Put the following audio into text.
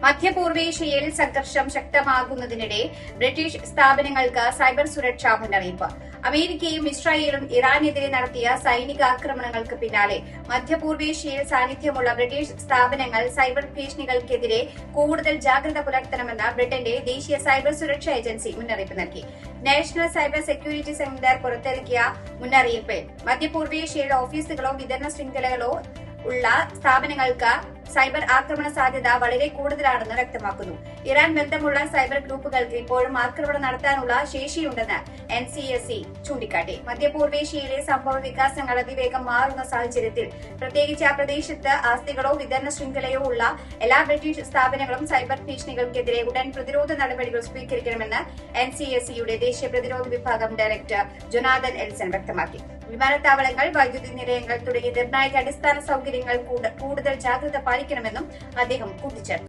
മധ്യപൂർവേഷ്യയിൽ സംഘർഷം ശക്തമാകുന്നതിനിടെ ബ്രിട്ടീഷ് സ്ഥാപനങ്ങൾക്ക് സൈബർ സുരക്ഷാ മുന്നറിയിപ്പ്. അമേരിക്കയും ഇസ്രായേലും ഇറാനെതിരെ നടത്തിയ സൈനികാക്രമണങ്ങൾക്ക് പിന്നാലെ മധ്യപൂർവേഷ്യയിൽ സാന്നിധ്യമുള്ള ബ്രിട്ടീഷ് സ്ഥാപനങ്ങൾ സൈബർ ഭീഷണികൾക്കെതിരെ കൂടുതൽ ജാഗ്രത പുലർത്തണമെന്ന് ബ്രിട്ടന്റെ ദേശീയ സൈബർ സുരക്ഷാ ഏജൻസി മുന്നറിയിപ്പ് നൽകി. നാഷണൽ സൈബർ സെക്യൂരിറ്റി സെന്റർ പുറത്തിറക്കിയ മുന്നറിയിപ്പിൽ മധ്യപൂർവേഷ്യയിൽ ഓഫീസുകളോ വിതരണ ശൃംഖലകളോ ഉള്ള സ്ഥാപനങ്ങൾക്ക് സൈബർ ആക്രമണ സാധ്യത വളരെ കൂടുതലാണെന്ന് വ്യക്തമാക്കുന്നു. ഇറാൻ ബന്ധമുള്ള സൈബർ ഗ്രൂപ്പുകൾക്ക് ഇപ്പോഴും ആക്രമണം നടത്താനുള്ള ശേഷിയുണ്ടെന്ന് NCSC ചൂണ്ടിക്കാട്ടി. മധ്യപൂർവേഷ്യയിലെ സംഭവ വികാസങ്ങൾ അതിവേഗം മാറുന്ന സാഹചര്യത്തിൽ പ്രത്യേകിച്ച് ആ പ്രദേശത്ത് ആസ്തികളോ വിതരണ ശൃംഖലയോ ഉള്ള എല്ലാ ബ്രിട്ടീഷ് സ്ഥാപനങ്ങളും സൈബർ ഭീഷണികൾക്കെതിരെ ഉടൻ പ്രതിരോധ നടപടികൾ സ്വീകരിക്കണമെന്ന് NCSCയുടെ ദേശീയ പ്രതിരോധ വിഭാഗം ഡയറക്ടർ ജൊനാഥൻ എൽസൺ വ്യക്തമാക്കി. വിമാനത്താവളങ്ങൾ, വൈദ്യുതി നിലയങ്ങൾ തുടങ്ങിയ നിർണായക അടിസ്ഥാന സൌകര്യങ്ങൾ കൂടുതൽ ജാഗ്രത പാലിക്കണമെന്നും അദ്ദേഹം കൂട്ടിച്ചേർത്തു.